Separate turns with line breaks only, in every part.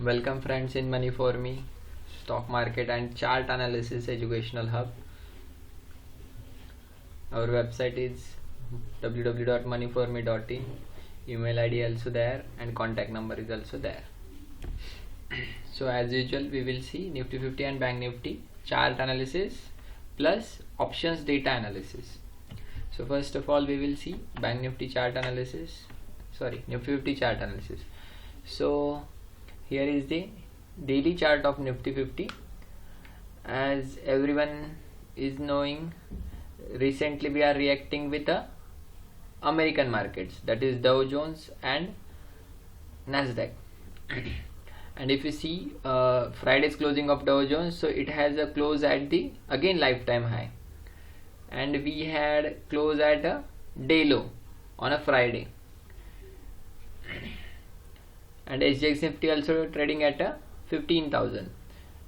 Welcome friends in Money for Me, stock market and chart analysis educational hub. Our website is www.moneyforme.in. Email ID also there and contact number is also there. So as usual we will see Nifty 50 and Bank Nifty chart analysis plus options data analysis. So first of all we will see Bank Nifty chart analysis, Nifty 50 chart analysis. So here is the daily chart of Nifty 50. As everyone is knowing, recently we are reacting with the American markets, that is Dow Jones and Nasdaq. And if you see Friday's closing of Dow Jones, so it has a close at the again lifetime high, and we had close at a day low on a Friday. And SGX Nifty also trading at a 15,000.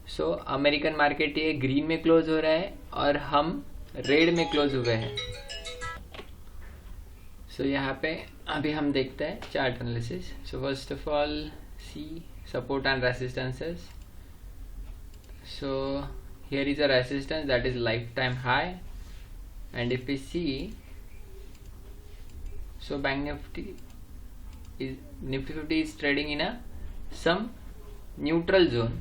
So American market ये green में close हो रहा है और हम red में close हुए हैं. सो यहाँ पे अभी हम देखते हैं chart analysis. So first of all see support and resistances. So here is a resistance that is life time high, and if we see so bank Nifty Nifty 50 is trading in some neutral zone,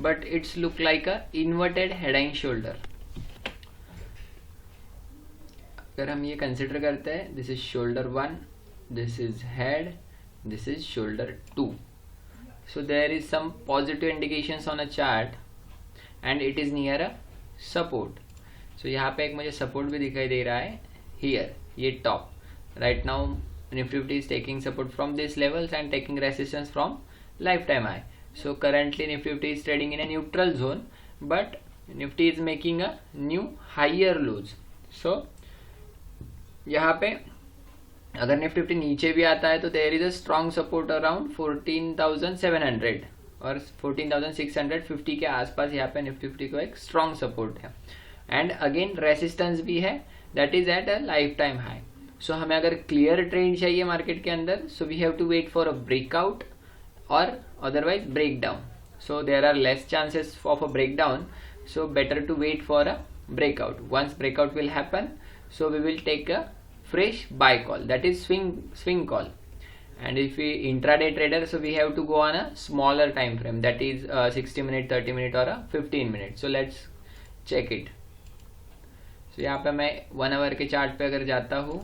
but it's look like a inverted head and shoulder. अगर हम ये consider करते हैं, this is shoulder 1, this is head, this is shoulder 2. So there is some positive indications on a chart and it is near a support. So यहाँ पे एक मुझे support भी दिखाई दे रहा है here, ये top. Right now Nifty 50 is taking support from these levels and taking resistance from lifetime high. So currently Nifty 50 is trading in a neutral zone, but Nifty is making a new higher lows. So यहाँ पे अगर Nifty 50 नीचे भी आता है तो there is a strong support around 14,700 और 14,650 के आसपास यहाँ पे Nifty 50 को एक strong support है, and again resistance भी है that is at a lifetime high. सो हमें अगर क्लियर ट्रेंड चाहिए मार्केट के अंदर, so we have to wait for a breakout और otherwise break down. So there are less chances of a break down, so better to wait for a breakout. Once breakout will happen, so we will take a fresh buy call, that is swing call. And if we intraday trader, so we have to go on a smaller time frame, that is 60 minute, 30 minute or a 15 minute. So let's check it. so यहाँ पे मैं 1 our के chart पे अगर जाता हूँ,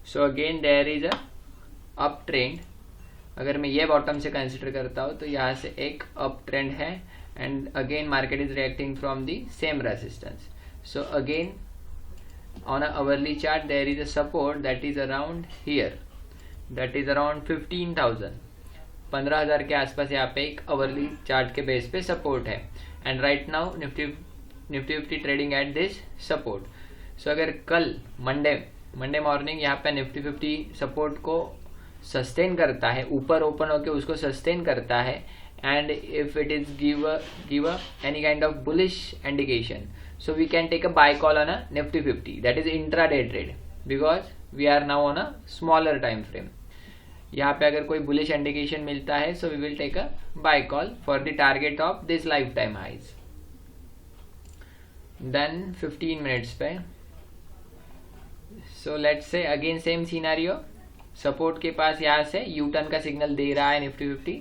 so again there is a up trend. अगर मैं ये बॉटम से कंसिडर करता हूँ तो यहाँ से एक अप ट्रेंड है, and again market is reacting from the same resistance. So again on a hourly chart there is a support that is around here, that is around 15,000, 15,000 के आसपास यहाँ पे एक अवरली चार्ट के बेस पे support है. And right now Nifty 50 trading at this support. So अगर कल मंडे मॉर्निंग यहाँ पे निफ्टी 50 सपोर्ट को सस्टेन करता है, ऊपर ओपन होके उसको सस्टेन करता है, and if it is give any kind of bullish indication, so we can take a buy call on a Nifty 50, that is intraday trade, because we are now on a smaller time frame. यहाँ पे अगर कोई bullish indication मिलता है, so we will take a buy call for the target of this life time highs. Then 15 minutes पे, so let's say again same scenario, support के पास यहाँ से यू टर्न का सिग्नल दे रहा है Nifty 50,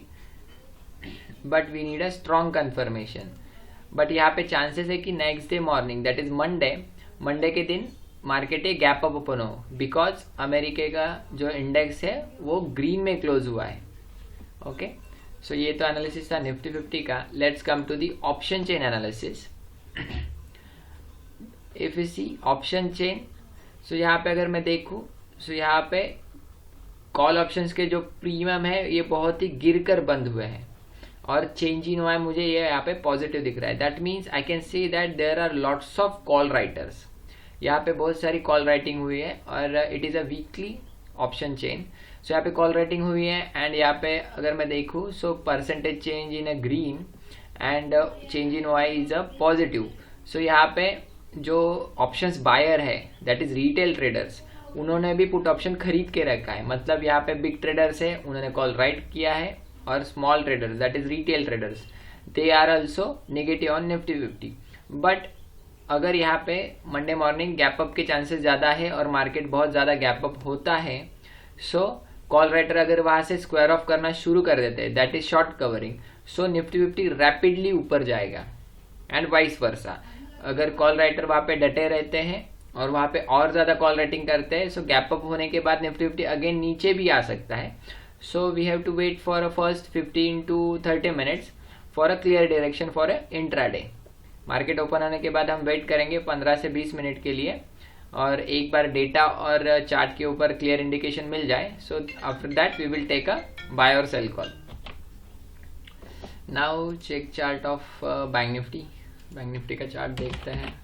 but we need a strong confirmation. But यहाँ पे चांसेस है कि next day morning, that is Monday के दिन मार्केट एक गैप अप ओपन हो, बिकॉज अमेरिका का जो इंडेक्स है वो ग्रीन में क्लोज हुआ है. ओके, सो ये तो एनालिसिस था निफ्टी 50 का. Let's come to the option chain analysis. If you see option chain, so यहाँ पे अगर मैं देखूँ, सो यहाँ पे कॉल ऑप्शंस के जो प्रीमियम है ये बहुत ही गिर कर बंद हुए हैं, और चेंज इन हुआ है, मुझे ये यहाँ पे पॉजिटिव दिख रहा है. That means I can see that there are lots of call writers. यहाँ पे बहुत सारी कॉल राइटिंग हुई है, और it is a weekly option chain. So यहाँ पे कॉल राइटिंग हुई है, एंड यहाँ पे अगर मैं देखूँ, so percentage change in a green and change in Y is a positive. So यहाँ पे जो ऑप्शंस बायर है, दैट इज रिटेल ट्रेडर्स, उन्होंने भी पुट ऑप्शन खरीद के रखा है, मतलब यहाँ पे बिग ट्रेडर्स है, उन्होंने कॉल राइट किया है, और small traders that is retail traders they are also negative on Nifty 50। But अगर यहाँ पे मंडे मॉर्निंग गैप अप के चांसेस ज़्यादा है और मार्केट बहुत ज़्यादा गैप अप होता है, सो कॉल राइटर अगर वहाँ से स्क्वायर ऑफ करना शुरू कर देते हैं that is short covering, so Nifty 50 rapidly ऊपर जाएगा एंड वाइस वर्सा। अगर कॉल राइटर वहाँ पे डटे रहते हैं और वहाँ पे और ज़्यादा कॉल राइटिंग करते हैं, सो गैप अप होने के बाद निफ्टी 50 अगेन नीचे भी आ सकता है। So we have to wait for a first 15 to 30 minutes for a clear direction for a intraday. Market open होने के बाद हम वेट करेंगे 15 से 20 मिनट के लिए, और एक बार डेटा और चार्ट के ऊपर क्लियर इंडिकेशन मिल जाए, so after that we will take a buy और sell call. Now check chart of bank Nifty. Bank Nifty का चार्ट देखते हैं।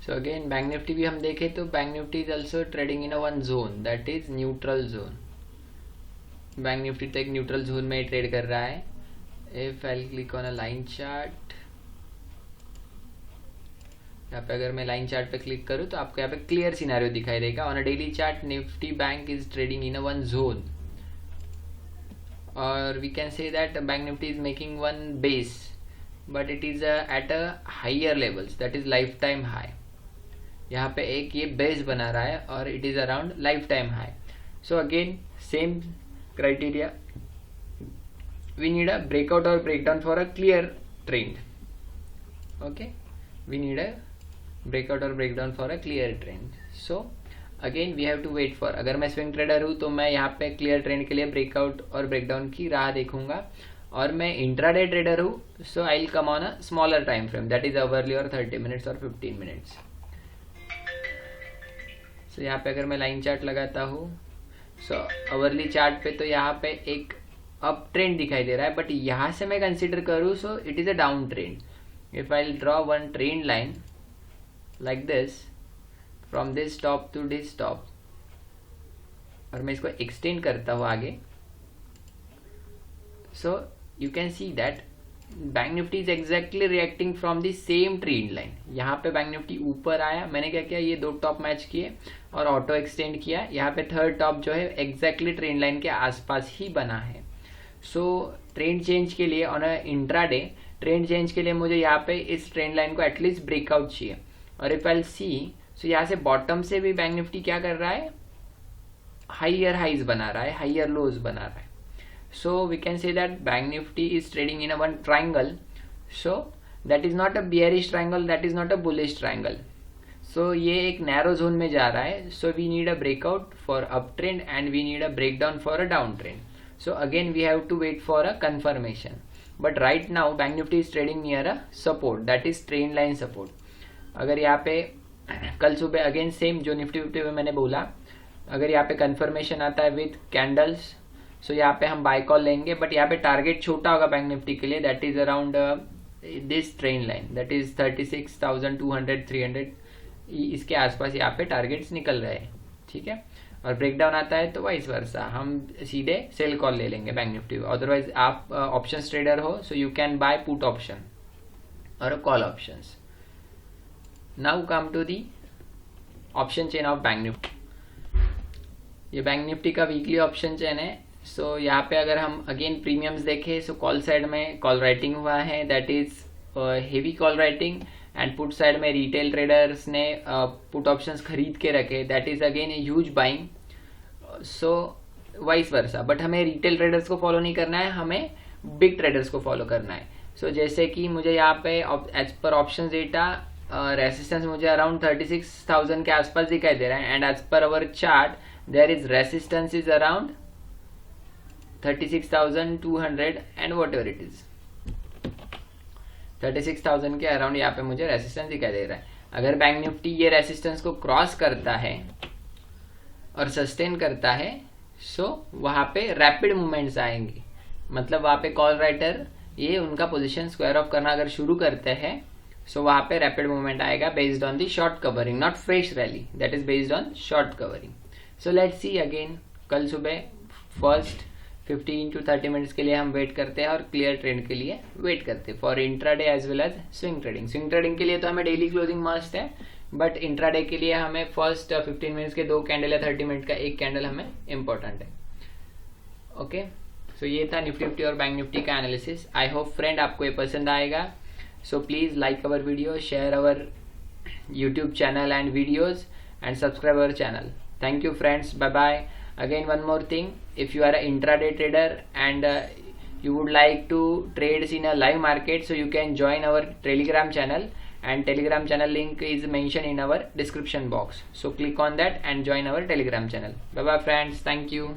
So again बैंक निफ्टी भी हम देखें तो bank Nifty is also trading in a one zone that is neutral zone. Bank Nifty तो एक न्यूट्रल जोन में ट्रेड कर रहा है। If I click on a line chart, यहाँ पे अगर मैं लाइन चार्ट पे क्लिक करूँ तो आपको यहाँ पे क्लियर सिनेरियो दिखाई देगा। On a daily chart Nifty bank is trading in a one zone, और we can say that bank Nifty is making one base, but it is at a higher levels that is life time high. यहाँ पे एक ये base बना रहा है और it is around life time high. So again same criteria, we need a breakout और breakdown for a clear trend. Okay, we need a breakout और breakdown for a clear trend. So again we have to wait for, अगर मैं swing trader हूँ तो मैं यहाँ पे clear trend के लिए ब्रेकआउट और ब्रेकडाउन की राह देखूंगा, और मैं इंट्राडे ट्रेडर हूँ so I will come on a smaller time frame that is hourly और 30 मिनट्स और 15 मिनट्स। सो यहाँ पे अगर मैं लाइन चार्ट लगाता हूँ, सो अवर्ली चार्ट पे तो यहाँ पे एक अप ट्रेंड दिखाई दे रहा है, बट यहाँ से मैं कंसिडर करूँ so it is a down trend. If I draw one trend line like this from this top to this top, और मैं इसको एक्सटेंड करता हूँ आगे, so you can see that bank Nifty is exactly reacting from the same trend line. यहाँ पे bank Nifty ऊपर आया, मैंने क्या किया, ये दो टॉप मैच किए और ऑटो एक्सटेंड किया। यहाँ पे थर्ड टॉप जो है एग्जैक्टली ट्रेंड लाइन के आसपास ही बना है। सो ट्रेंड चेंज के लिए on a intraday trend change के लिए मुझे यहाँ पे इस ट्रेंड लाइन को एटलीस्ट ब्रेकआउट चाहिए। और इफ आई सी, सो यहाँ से बॉटम से भी बैंक निफ्टी क्या कर रहा है, हाइयर हाइज बना रहा है, हाइयर लोज बना रहा है। So we can say that Bank Nifty is trading in a one triangle. So that is not a bearish triangle, that is not a bullish triangle. So ये एक narrow zone में जा रहा है. So we need a breakout for uptrend and we need a breakdown for a downtrend. So again we have to wait for a confirmation. But right now Bank Nifty is trading near a support, that is trend line support. अगर यहाँ पे कल सुबह again same जो Nifty 50 में मैंने बोला, अगर यहाँ पे confirmation आता है with candles, सो यहाँ पे हम बाय कॉल लेंगे, बट यहाँ पे टारगेट छोटा होगा बैंक निफ्टी के लिए, that is around this trend line that is 36,200 300, इसके आसपास यहाँ पे टारगेट्स निकल रहे हैं। ठीक है, और ब्रेकडाउन आता है तो वाइस वर्सा हम सीधे सेल कॉल ले लेंगे बैंक निफ्टी। अदरवाइज आप ऑप्शंस ट्रेडर हो so you can buy put option और call options. Now come to the option chain of bank Nifty. ये बैंक निफ्टी का वीकली ऑप्शन चेन है। सो यहाँ पे अगर हम अगेन प्रीमियम्स देखें, सो कॉल साइड में कॉल राइटिंग हुआ है that is heavy call writing, and put side में रिटेल ट्रेडर्स ने पुट ऑप्शंस खरीद के रखे that is again a huge buying. So vice versa, but हमें रिटेल ट्रेडर्स को फॉलो नहीं करना है, हमें बिग ट्रेडर्स को फॉलो करना है। सो जैसे कि मुझे यहाँ पे as per option data resistance मुझे अराउंड 36,000 के आसपास दिखाई दे रहा है, and as per our chart there is resistance is around 36,200 and whatever it is 36,000 के अराउंड यहाँ पे मुझे रेसिस्टेंस दिखाई दे रहा है। अगर बैंक निफ्टी ये रेसिस्टेंस को क्रॉस करता है और सस्टेन करता है, सो वहाँ पे रैपिड मूवमेंट्स आएंगे, मतलब वहाँ पे कॉल राइटर ये उनका पोजीशन स्क्वायर ऑफ करना अगर शुरू करते हैं, सो वहाँ पे रैपिड मूवमेंट आएगा based on the short covering, not fresh rally, that is based on short covering. So let's see again कल सुबह फर्स्ट 15 to 30 मिनट्स के लिए हम वेट करते हैं और क्लियर ट्रेंड के लिए वेट करते हैं for intraday as well as swing trading. Swing trading के लिए तो हमें डेली क्लोजिंग मस्ट है, बट इंट्राडे के लिए हमें फर्स्ट 15 मिनट्स के 2 कैंडल या 30 मिनट का 1 कैंडल हमें इम्पोर्टेंट है. ओके, सो ये था निफ्टी फिफ्टी और बैंक निफ्टी का एनालिसिस. आई होप फ्रेंड आपको ये पसंद आएगा. So please like our video, share our YouTube channel and videos, and subscribe our channel. Thank you friends, bye bye. Again one more thing, if you are an intraday trader and you would like to trade in a live market, so you can join our telegram channel, and telegram channel link is mentioned in our description box, so click on that and join our telegram channel. Bye bye friends, thank you.